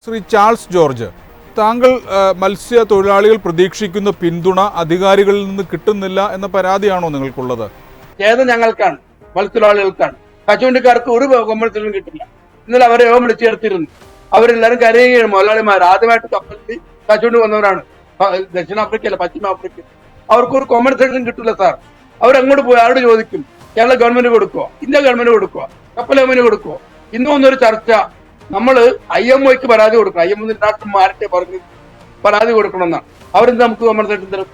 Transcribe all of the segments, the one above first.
Shri Charles George, താങ്കൾ മത്സ്യത്തൊഴിലാളികൾ പ്രതീക്ഷിക്കുന്ന പിന്തുണ അധികാരികളിൽ നിന്ന് കിട്ടുന്നില്ല എന്ന പരാതിയാണോ നിങ്ങൾക്കുള്ളത്? ഏത് ഞങ്ങൾക്കാണ്, മത്സ്യത്തൊഴിലാളികൾക്കാണ്. കശുവണ്ടിക്കാർക്ക് ഒരു കോമ്പൻസേഷനും കിട്ടില്ല. ഇന്നലെ അവരെ യോഗം വിളിച്ചു ചേർത്തിരുന്നു. അവരെല്ലാവരും കരയുകയാണ്. മുതലാളിമാർ ആദ്യമായിട്ട് കപ്പലിൽ കശുവണ്ടി വന്നവരാണ്. ദക്ഷിണാഫ്രിക്കയല്ല, പശ്ചിമാഫ്രിക്ക. അവർക്കൊരു കോമ്പൻസേഷൻ കിട്ടില്ല സാർ. അവരങ്ങോട്ട് പോയി ആരോട് ചോദിക്കും? കേരള ഗവൺമെന്റ് കൊടുക്കുവോ? ഇന്ത്യ ഗവൺമെന്റ് കൊടുക്കുവോ? കപ്പൽ ഗവൺമെന്റ് കൊടുക്കുവോ? ഇന്നും ഒന്നൊരു ചർച്ച. നമ്മള് IMOയ്ക്ക് പരാതി കൊടുക്കണം. IMO ഇന്റർനാഷണൽ മാരിടൈം പറഞ്ഞ് പരാതി കൊടുക്കണമെന്നാണ്. അവരെന്ത് നമുക്ക് കോമ്പൻസേഷൻ തരും?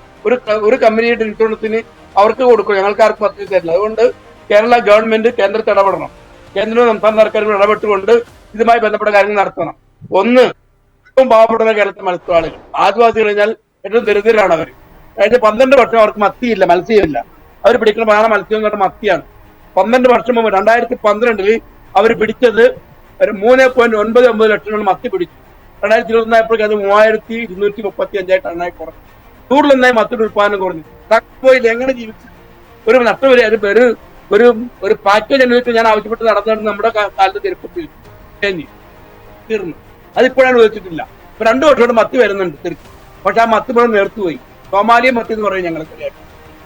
ഒരു കമ്പനിയുടെ ഇൻഷുറൻസിന് അവർക്ക് കൊടുക്കും, ഞങ്ങൾക്ക് ആർക്കും പദ്ധതി തരില്ല. അതുകൊണ്ട് കേരള ഗവൺമെന്റ് കേന്ദ്രത്തിൽ ഇടപെടണം. കേന്ദ്രവും സംസ്ഥാന സർക്കാരും ഇടപെട്ടുകൊണ്ട് ഇതുമായി ബന്ധപ്പെട്ട കാര്യങ്ങൾ നടത്തണം. ഒന്ന്, ഏറ്റവും പാവപ്പെടുന്ന കേരളത്തിലെ മത്സ്യത്തൊഴിലാളികൾ, ആദിവാസികൾ കഴിഞ്ഞാൽ ഏറ്റവും ദരിദ്രരാണ് അവർ. കഴിഞ്ഞ 12 വർഷം അവർക്ക് മത്തിയില്ല, മത്സ്യമില്ല. അവർ പിടിക്കുന്ന പ്രധാന മത്സ്യം എന്ന് പറഞ്ഞാൽ മത്തിയാണ്. 12 വർഷം മുമ്പ് 2012 അവർ പിടിച്ചത് ഒരു 3.99 ലക്ഷം മത്തി പിടിച്ചു. 2021 അത് 3235 ടണ്ണായി കുറഞ്ഞു. 100 മത്തിയുടെ ഉത്പാദനം കുറഞ്ഞു. പോയില്ല, എങ്ങനെ ജീവിച്ചു? ഒരു നഷ്ടം ഒരു പാക്കേജ് അനുവദിച്ച് ഞാൻ ആവശ്യപ്പെട്ട് നടന്നിട്ട് നമ്മുടെ കാലത്ത് തിരുപ്പത്തി തീർന്നു. അതിപ്പോഴാണ് ഉപയോഗിച്ചിട്ടില്ല. ഇപ്പൊ 2 വർഷമായിട്ട് മത്തി വരുന്നുണ്ട് തിരിച്ച്. പക്ഷെ ആ മത്തി മുഴുവൻ നേർത്തുപോയി. സോമാലിയ മത്തി എന്ന് പറയും ഞങ്ങൾ.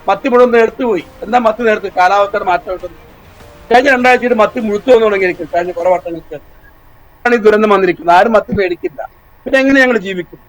മത്തി മുഴുവൻ നേർത്തുപോയി. എന്താ മത്തി നേർത്ത്? കാലാവസ്ഥയുടെ മാറ്റം. കഴിഞ്ഞ 2 ആഴ്ചയിൽ മത്തി മുഴുത്തു വന്നു തുടങ്ങിയിരിക്കും. കഴിഞ്ഞ കുറെ വർഷങ്ങൾക്ക് ഈ ദുരന്തം വന്നിരിക്കുന്നത്. ആരും മത്തി മേടിക്കില്ല. പിന്നെ എങ്ങനെ ഞങ്ങൾ ജീവിക്കും?